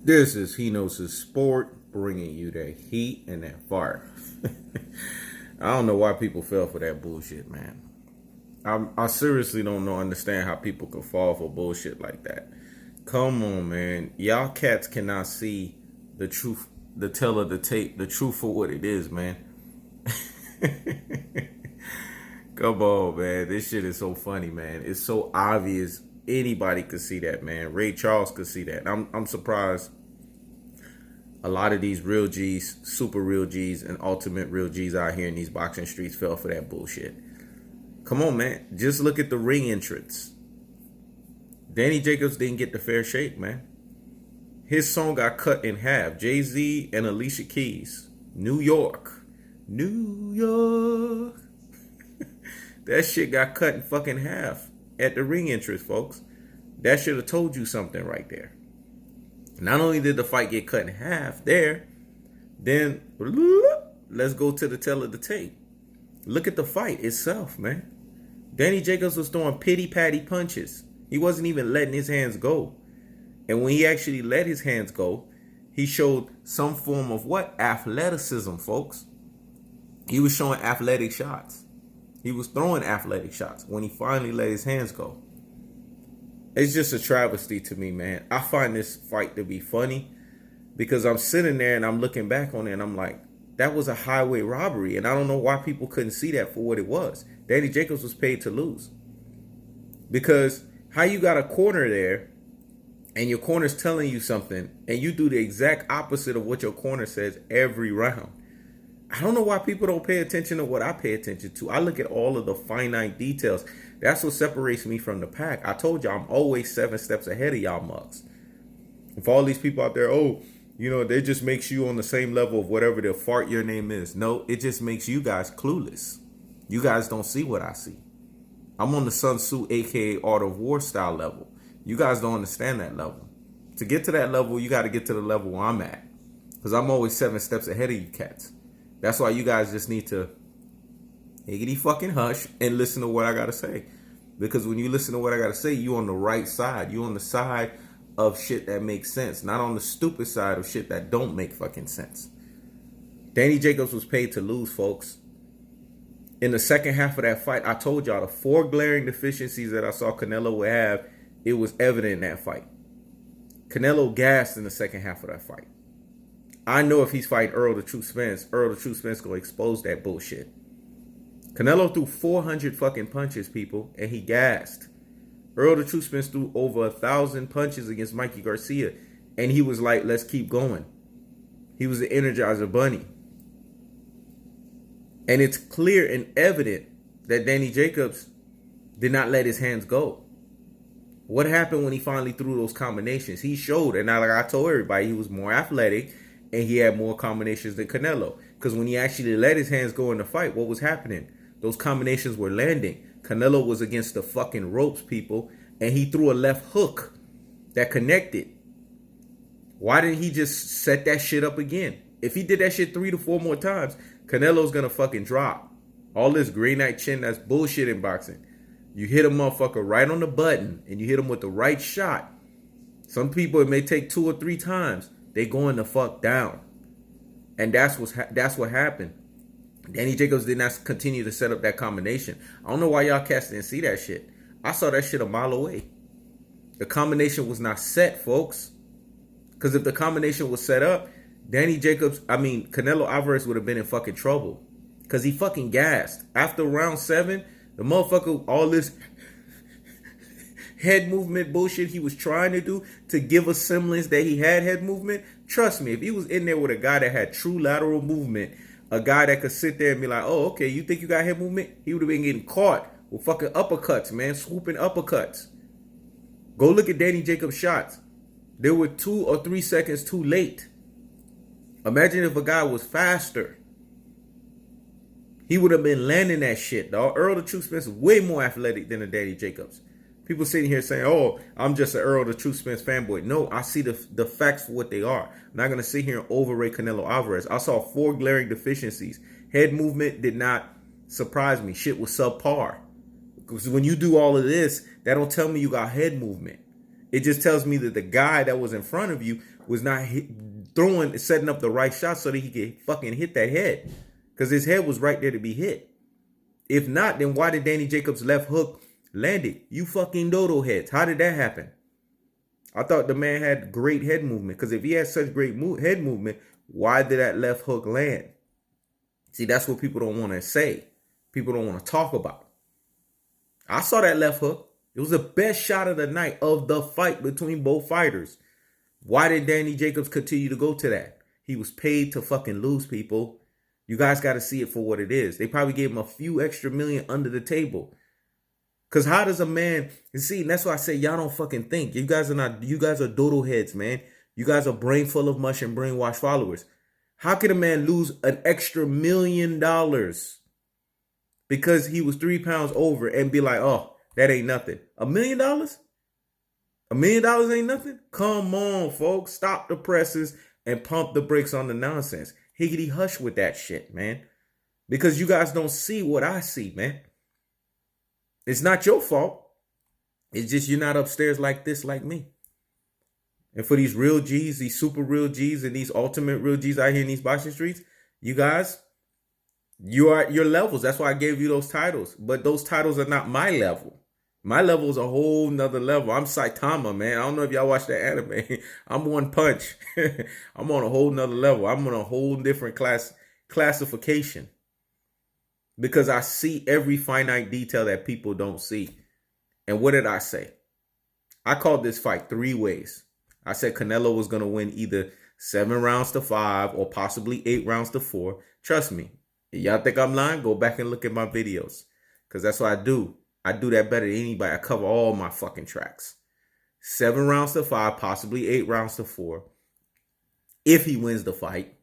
This is He Knows His Sport, bringing you that heat and that fire. I don't know why people fell for that bullshit, man. I seriously don't understand how people could fall for bullshit like that. Come on, man. Y'all cats cannot see the truth, the tell of the tape, the truth for what it is, man. Come on, man. This shit is so funny, man. It's so obvious. Anybody could see that, man. Ray Charles could see that. I'm surprised a lot of these real G's, super real G's, and ultimate real G's out here in these boxing streets fell for that bullshit. Come on, man. Just look at the ring entrance. Danny Jacobs didn't get the fair shake, man. His song got cut in half. Jay-Z and Alicia Keys. New York. New York. That shit got cut in fucking half at the ring entrance, folks. That should have told you something right there. Not only did the fight get cut in half there, then let's go to the tell of the tape. Look at the fight itself, man. Danny Jacobs was throwing pity-patty punches. He wasn't even letting his hands go. And when he actually let his hands go, he showed some form of what? Athleticism, folks. He was showing athletic shots. He was throwing athletic shots when he finally let his hands go. It's just a travesty to me, man. I find this fight to be funny because I'm sitting there and I'm looking back on it and I'm like, that was a highway robbery. And I don't know why people couldn't see that for what it was. Danny Jacobs was paid to lose. Because how you got a corner there and your corner's telling you something and you do the exact opposite of what your corner says every round. I don't know why people don't pay attention to what I pay attention to. I look at all of the finite details. That's what separates me from the pack. I told y'all I'm always 7 steps ahead of y'all mugs. And for all these people out there, they just makes you on the same level of whatever the fart your name is. No, it just makes you guys clueless. You guys don't see what I see. I'm on the Sun Tzu, aka Art of War style level. You guys don't understand that level. To get to that level, you got to get to the level where I'm at. Because I'm always 7 steps ahead of you cats. That's why you guys just need to higgity fucking hush and listen to what I got to say. Because when you listen to what I got to say, you on the right side. You on the side of shit that makes sense. Not on the stupid side of shit that don't make fucking sense. Danny Jacobs was paid to lose, folks. In the second half of that fight, I told y'all the 4 glaring deficiencies that I saw Canelo would have, it was evident in that fight. Canelo gassed in the second half of that fight. I know if he's fighting Earl the True Spence gonna expose that bullshit. Canelo threw 400 fucking punches, people, and he gassed. Earl the True Spence threw over 1,000 punches against Mikey Garcia, and he was like, let's keep going. He was the Energizer Bunny. And it's clear and evident that Danny Jacobs did not let his hands go. What happened when he finally threw those combinations? He showed, and like I told everybody, he was more athletic, and he had more combinations than Canelo. Because when he actually let his hands go in the fight, what was happening? Those combinations were landing. Canelo was against the fucking ropes, people, and he threw a left hook that connected. Why didn't he just set that shit up again? If he did that shit 3 to 4 more times, Canelo's gonna fucking drop. All this green night chin, that's bullshit in boxing. You hit a motherfucker right on the button, and you hit him with the right shot. Some people, it may take 2 or 3 times. They going the fuck down. And that's what happened. Danny Jacobs did not continue to set up that combination. I don't know why y'all cats didn't see that shit. I saw that shit a mile away. The combination was not set, folks. Because if the combination was set up, Canelo Alvarez would have been in fucking trouble. Because he fucking gassed. After round 7, the motherfucker, all this head movement bullshit he was trying to do to give a semblance that he had head movement. Trust me, if he was in there with a guy that had true lateral movement, a guy that could sit there and be like, oh, okay, you think you got head movement? He would have been getting caught with fucking uppercuts, man, swooping uppercuts. Go look at Danny Jacobs' shots. They were 2 or 3 seconds too late. Imagine if a guy was faster. He would have been landing that shit, dog. Earl the True Spence is way more athletic than a Danny Jacobs. People sitting here saying, oh, I'm just an Earl the True Spence fanboy. No, I see the facts for what they are. I'm not going to sit here and overrate Canelo Alvarez. I saw 4 glaring deficiencies. Head movement did not surprise me. Shit was subpar. Because when you do all of this, that don't tell me you got head movement. It just tells me that the guy that was in front of you was not setting up the right shot so that he could fucking hit that head. Because his head was right there to be hit. If not, then why did Danny Jacobs' left hook land it? You fucking dodo heads. How did that happen? I thought the man had great head movement. Because if he had such great head movement, why did that left hook land? See, that's what people don't want to say. People don't want to talk about. I saw that left hook. It was the best shot of the night of the fight between both fighters. Why did Danny Jacobs continue to go to that? He was paid to fucking lose, people. You guys got to see it for what it is. They probably gave him a few extra million under the table. Because how does a man, you see, and that's why I say y'all don't fucking think. You guys are doodle heads, man. You guys are brain full of mush and brainwashed followers. How can a man lose an extra $1 million because he was 3 pounds over and be like, oh, that ain't nothing? $1 million? $1 million ain't nothing? Come on, folks. Stop the presses and pump the brakes on the nonsense. Higgity hush with that shit, man. Because you guys don't see what I see, man. It's not your fault. It's just you're not upstairs like this, like me. And for these real G's, these super real G's, and these ultimate real G's out here in these boxing streets, you guys, you are at your levels. That's why I gave you those titles. But those titles are not my level. My level is a whole nother level. I'm Saitama, man. I don't know if y'all watch that anime. I'm One Punch. I'm on a whole nother level. I'm on a whole different classification. Because I see every finite detail that people don't see. And what did I say? I called this fight 3 ways. I said Canelo was going to win either 7 rounds to 5 or possibly 8 rounds to 4. Trust me. If y'all think I'm lying, go back and look at my videos. Because that's what I do. I do that better than anybody. I cover all my fucking tracks. 7 rounds to 5, possibly 8 rounds to 4. If he wins the fight.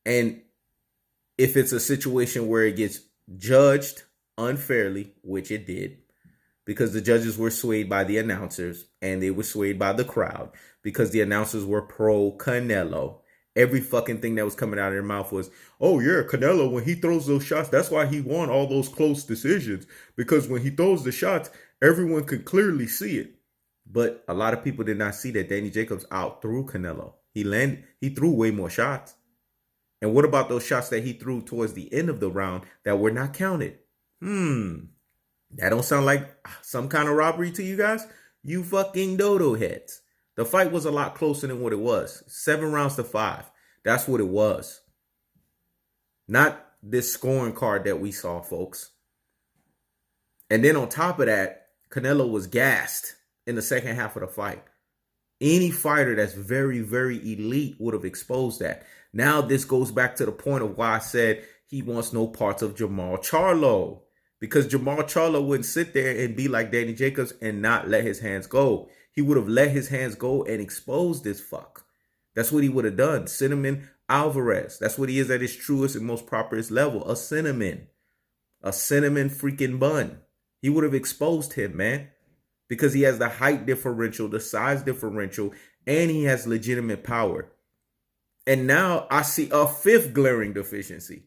And if it's a situation where it gets judged unfairly, which it did, because the judges were swayed by the announcers and they were swayed by the crowd because the announcers were pro Canelo. Every fucking thing that was coming out of their mouth was, oh yeah, Canelo, when he throws those shots, that's why he won all those close decisions. Because when he throws the shots, everyone could clearly see it. But a lot of people did not see that Danny Jacobs out-threw Canelo. He threw way more shots. And what about those shots that he threw towards the end of the round that were not counted? That don't sound like some kind of robbery to you guys? You fucking dodo heads. The fight was a lot closer than what it was. 7 rounds to 5. That's what it was. Not this scoring card that we saw, folks. And then on top of that, Canelo was gassed in the second half of the fight. Any fighter that's very, very elite would have exposed that. Now this goes back to the point of why I said he wants no parts of Jamal Charlo. Because Jamal Charlo wouldn't sit there and be like Danny Jacobs and not let his hands go. He would have let his hands go and exposed this fuck. That's what he would have done. Cinnamon Alvarez. That's what he is at his truest and most properest level. A cinnamon. A cinnamon freaking bun. He would have exposed him, man. Because he has the height differential, the size differential, and he has legitimate power. And now I see a 5th glaring deficiency.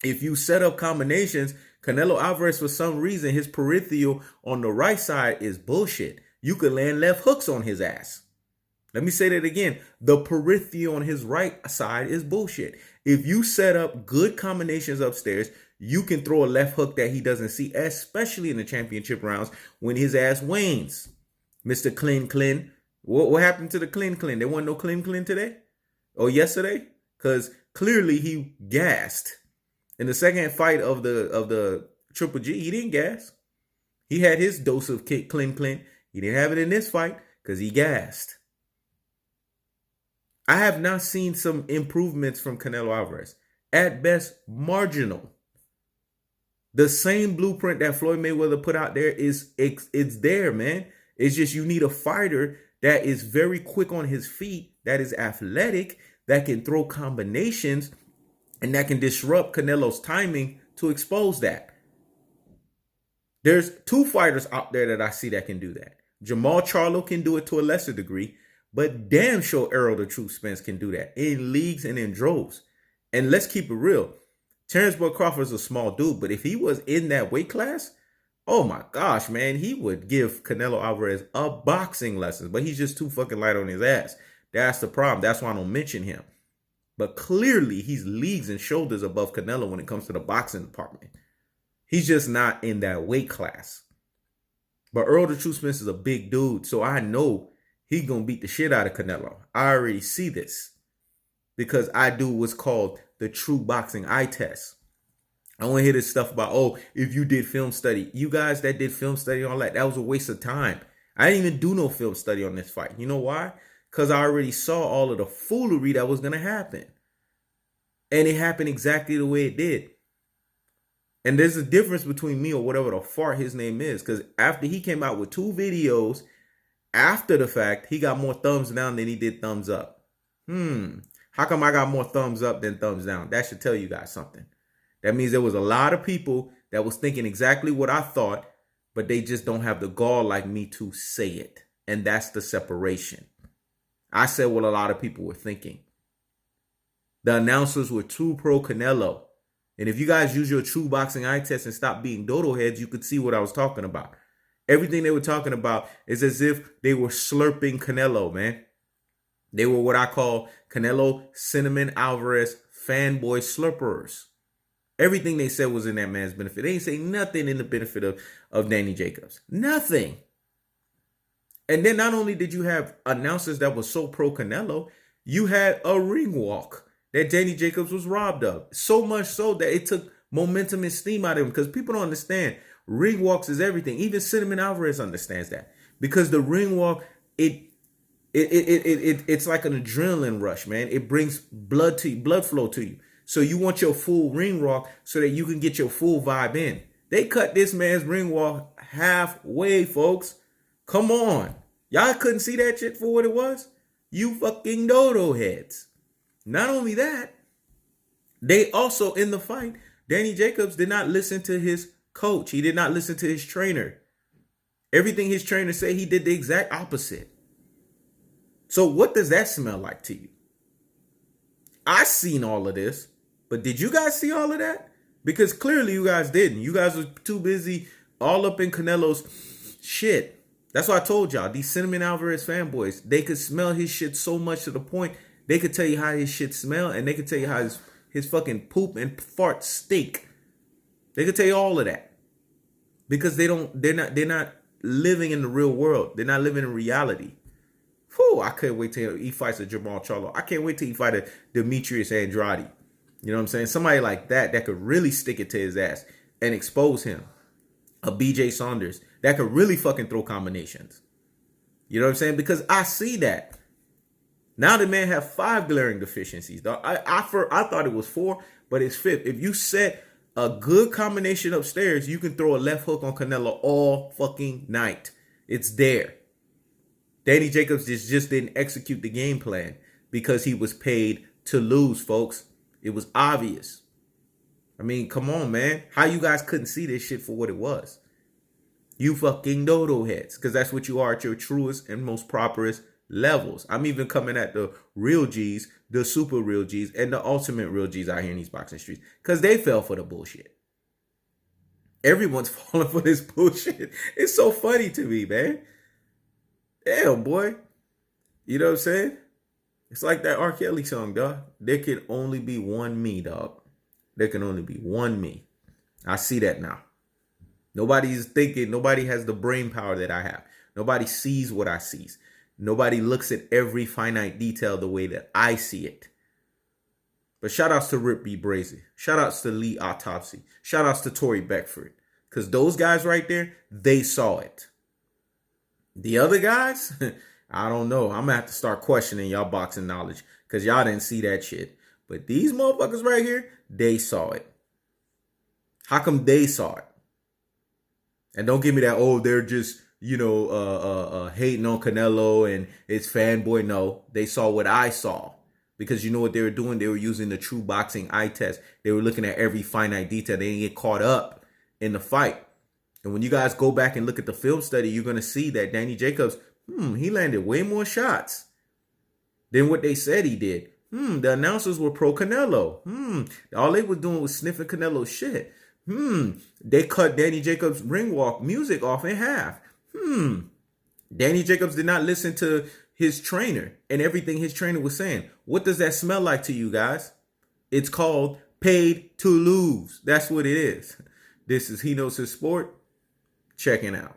If you set up combinations, Canelo Alvarez, for some reason, his peripheral on the right side is bullshit. You could land left hooks on his ass. Let me say that again. The peripheral on his right side is bullshit. If you set up good combinations upstairs, you can throw a left hook that he doesn't see, especially in the championship rounds when his ass wanes. Mr. Clean. What happened to the Clean? There wasn't no Clean today? Or yesterday? Because clearly he gassed. In the second fight of the Triple G, he didn't gas. He had his dose of Clean. He didn't have it in this fight because he gassed. I have not seen some improvements from Canelo Alvarez. At best, marginal. The same blueprint that Floyd Mayweather put out there it's there, man. It's just you need a fighter that is very quick on his feet, that is athletic, that can throw combinations, and that can disrupt Canelo's timing to expose that. There's 2 fighters out there that I see that can do that. Jamal Charlo can do it to a lesser degree, but damn sure Errol the Truth Spence can do that in leagues and in droves. And let's keep it real. Terrence Bud Crawford is a small dude, but if he was in that weight class, Oh my gosh, man, he would give Canelo Alvarez a boxing lesson, but he's just too fucking light on his ass. That's the problem. That's why I don't mention him. But clearly, he's leagues and shoulders above Canelo when it comes to the boxing department. He's just not in that weight class. But Earl the True Smith is a big dude, so I know he's going to beat the shit out of Canelo. I already see this because I do what's called the true boxing eye test. I want to hear this stuff about, oh, if you did film study. You guys that did film study and all that, that was a waste of time. I didn't even do no film study on this fight. You know why? Because I already saw all of the foolery that was going to happen. And it happened exactly the way it did. And there's a difference between me or whatever the fart his name is. Because after he came out with 2 videos, after the fact, he got more thumbs down than he did thumbs up. How come I got more thumbs up than thumbs down? That should tell you guys something. That means there was a lot of people that was thinking exactly what I thought, but they just don't have the gall like me to say it. And that's the separation. I said what a lot of people were thinking. The announcers were too pro Canelo. And if you guys use your true boxing eye test and stop being dodo heads, you could see what I was talking about. Everything they were talking about is as if they were slurping Canelo, man. They were what I call Canelo Cinnamon Alvarez fanboy slurperers. Everything they said was in that man's benefit. They didn't say nothing in the benefit of Danny Jacobs. Nothing. And then not only did you have announcers that were so pro Canelo, you had a ring walk that Danny Jacobs was robbed of. So much so that it took momentum and steam out of him. Because people don't understand. Ring walks is everything. Even Cinnamon Alvarez understands that. Because the ring walk, it's like an adrenaline rush, man. It brings blood flow to you. So you want your full ring walk so that you can get your full vibe in. They cut this man's ring walk halfway, folks. Come on. Y'all couldn't see that shit for what it was? You fucking dodo heads. Not only that, they also, in the fight, Danny Jacobs did not listen to his coach. He did not listen to his trainer. Everything his trainer said, he did the exact opposite. So what does that smell like to you? I seen all of this, but did you guys see all of that? Because clearly you guys didn't. You guys were too busy all up in Canelo's shit. That's why I told y'all, these Cinnamon Alvarez fanboys, they could smell his shit so much to the point they could tell you how his shit smell, and they could tell you how his fucking poop and fart stink. They could tell you all of that. Because they're not living in the real world. They're not living in reality. Whew, I couldn't wait till he fights a Jamal Charlo. I can't wait till he fight a Demetrius Andrade. You know what I'm saying? Somebody like that could really stick it to his ass and expose him. A BJ Saunders that could really fucking throw combinations. You know what I'm saying? Because I see that. Now the man have 5 glaring deficiencies. I thought it was 4, but it's 5th. If you set a good combination upstairs, you can throw a left hook on Canelo all fucking night. It's there. Danny Jacobs just didn't execute the game plan because he was paid to lose, folks. It was obvious. I mean, come on, man. How you guys couldn't see this shit for what it was? You fucking dodo heads, because that's what you are at your truest and most properest levels. I'm even coming at the real G's, the super real G's, and the ultimate real G's out here in these boxing streets, because they fell for the bullshit. Everyone's falling for this bullshit. It's so funny to me, man. Damn, boy. You know what I'm saying? It's like that R. Kelly song, dog. There can only be one me, dog. There can only be one me. I see that now. Nobody's thinking, nobody has the brain power that I have. Nobody sees what I see. Nobody looks at every finite detail the way that I see it. But shout outs to Rip B. Brazy. Shout outs to Lee Autopsy. Shout outs to Tory Beckford. Because those guys right there, they saw it. The other guys, I don't know. I'm going to have to start questioning y'all boxing knowledge because y'all didn't see that shit. But these motherfuckers right here, they saw it. How come they saw it? And don't give me that, oh, they're just, hating on Canelo and it's fanboy. No, they saw what I saw. Because you know what they were doing? They were using the true boxing eye test. They were looking at every finite detail. They didn't get caught up in the fight. And when you guys go back and look at the film study, you're going to see that Danny Jacobs, he landed way more shots than what they said he did. The announcers were pro Canelo. All they were doing was sniffing Canelo's shit. They cut Danny Jacobs' ring walk music off in half. Danny Jacobs did not listen to his trainer and everything his trainer was saying. What does that smell like to you guys? It's called paid to lose. That's what it is. This is He Knows His Sport. Checking out.